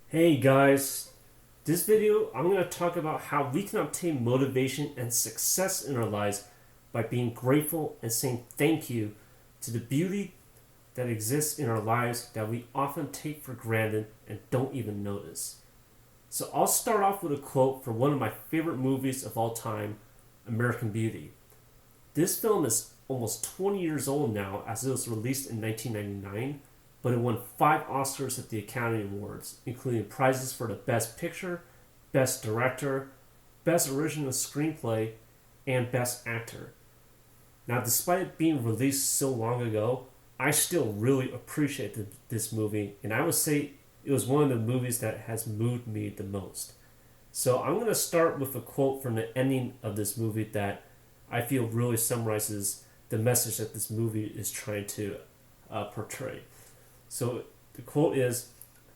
Hey guys, this video I'm going to talk about how we can obtain motivation and success in our lives by being grateful and saying thank you to the beauty that exists in our lives that we often take for granted and don't even notice. So I'll start off with a quote from one of my favorite movies of all time, American Beauty. This film is almost 20 years old now as it was released in 1999, but it won 5 Oscars at the Academy Awards, including prizes for the Best Picture, Best Director, Best Original Screenplay, and Best Actor. Now, despite it being released so long ago, I still really appreciate this movie, and I would say it was one of the movies that has moved me the most. So I'm going to start with a quote from the ending of this movie that I feel really summarizes the message that this movie is trying to portray. So the quote is,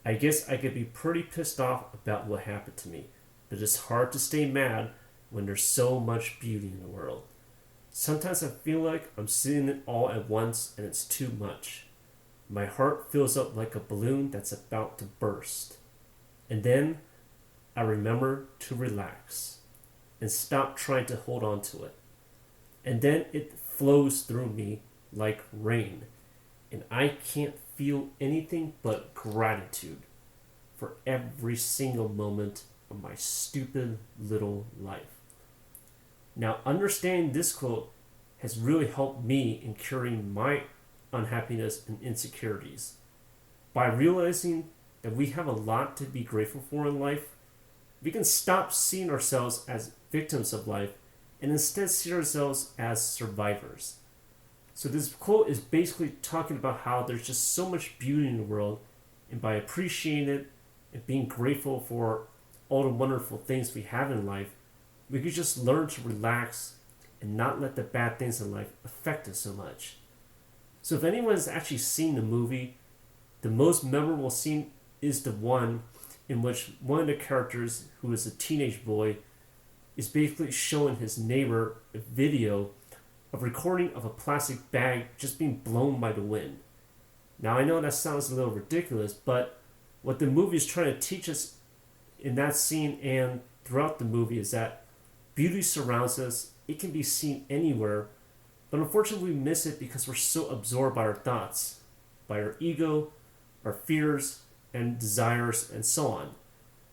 "I guess I could be pretty pissed off about what happened to me, but it's hard to stay mad when there's so much beauty in the world. Sometimes I feel like I'm seeing it all at once and it's too much. My heart fills up like a balloon that's about to burst. And then I remember to relax and stop trying to hold on to it. And then it flows through me like rain, and I can't feel anything but gratitude for every single moment of my stupid little life." Now, understanding this quote has really helped me in curing my unhappiness and insecurities. By realizing that we have a lot to be grateful for in life, we can stop seeing ourselves as victims of life and instead see ourselves as survivors. So this quote is basically talking about how there's just so much beauty in the world, and by appreciating it and being grateful for all the wonderful things we have in life, we could just learn to relax and not let the bad things in life affect us so much. So if anyone has actually seen the movie, the most memorable scene is the one in which one of the characters, who is a teenage boy, is basically showing his neighbor a video of recording of a plastic bag just being blown by the wind. Now I know that sounds a little ridiculous, but what the movie is trying to teach us in that scene and throughout the movie is that beauty surrounds us. It can be seen anywhere, but unfortunately we miss it because we're so absorbed by our thoughts, by our ego, our fears and desires, and so on.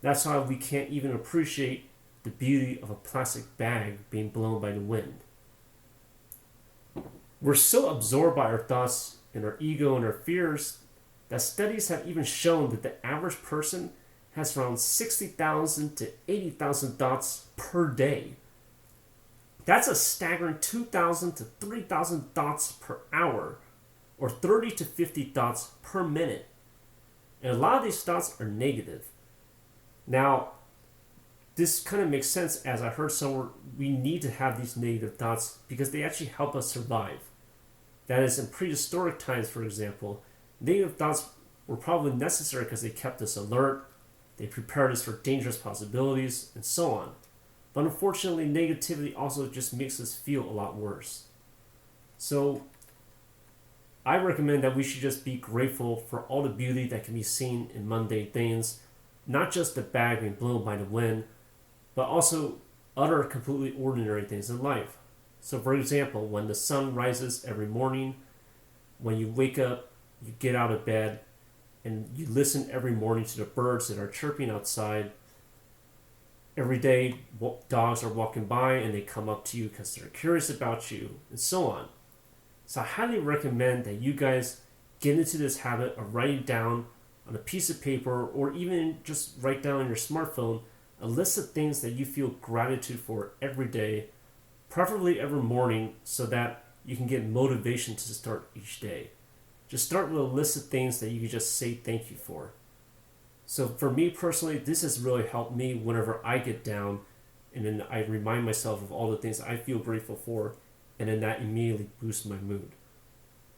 That's why we can't even appreciate the beauty of a plastic bag being blown by the wind. We're so absorbed by our thoughts and our ego and our fears that studies have even shown that the average person has around 60,000 to 80,000 thoughts per day. That's a staggering 2,000 to 3,000 thoughts per hour, or 30 to 50 thoughts per minute. And a lot of these thoughts are negative. Now, this kind of makes sense, as I heard somewhere we need to have these negative thoughts because they actually help us survive. That is, in prehistoric times, for example, negative thoughts were probably necessary because they kept us alert, they prepared us for dangerous possibilities, and so on. But unfortunately, negativity also just makes us feel a lot worse. So I recommend that we should just be grateful for all the beauty that can be seen in mundane things, not just the bag being blown by the wind, but also other completely ordinary things in life. So for example, when the sun rises every morning, when you wake up, you get out of bed, and you listen every morning to the birds that are chirping outside. Every day, dogs are walking by and they come up to you because they're curious about you, and so on. So I highly recommend that you guys get into this habit of writing down on a piece of paper, or even just write down on your smartphone, a list of things that you feel gratitude for every day, preferably every morning, so that you can get motivation to start each day. Just start with a list of things that you can just say thank you for. So for me personally, this has really helped me whenever I get down, and then I remind myself of all the things I feel grateful for, and then that immediately boosts my mood.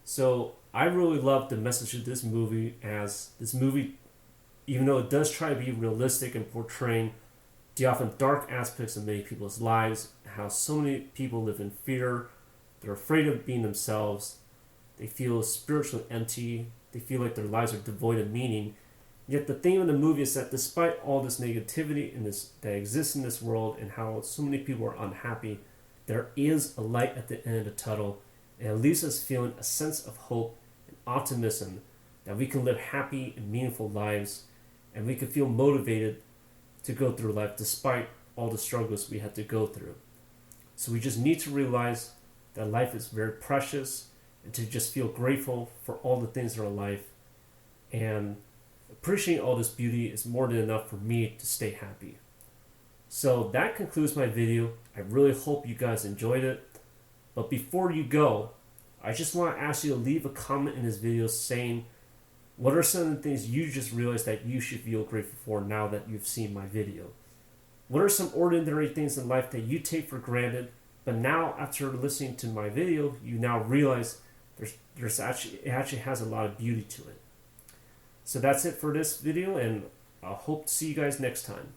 So I really love the message of this movie, as this movie, even though it does try to be realistic and portraying the often dark aspects of many people's lives, how so many people live in fear, they're afraid of being themselves, they feel spiritually empty, they feel like their lives are devoid of meaning. Yet the theme of the movie is that despite all this negativity that exists in this world and how so many people are unhappy, there is a light at the end of the tunnel, and it leaves us feeling a sense of hope and optimism that we can live happy and meaningful lives, and we can feel motivated to go through life despite all the struggles we had to go through. So we just need to realize that life is very precious, and to just feel grateful for all the things in our life, and appreciating all this beauty is more than enough for me to stay happy. So that concludes my video. I really hope you guys enjoyed it. But before you go, I just want to ask you to leave a comment in this video saying what are some of the things you just realized that you should feel grateful for now that you've seen my video. What are some ordinary things in life that you take for granted, but now after listening to my video, you now realize it actually has a lot of beauty to it. So that's it for this video, and I hope to see you guys next time.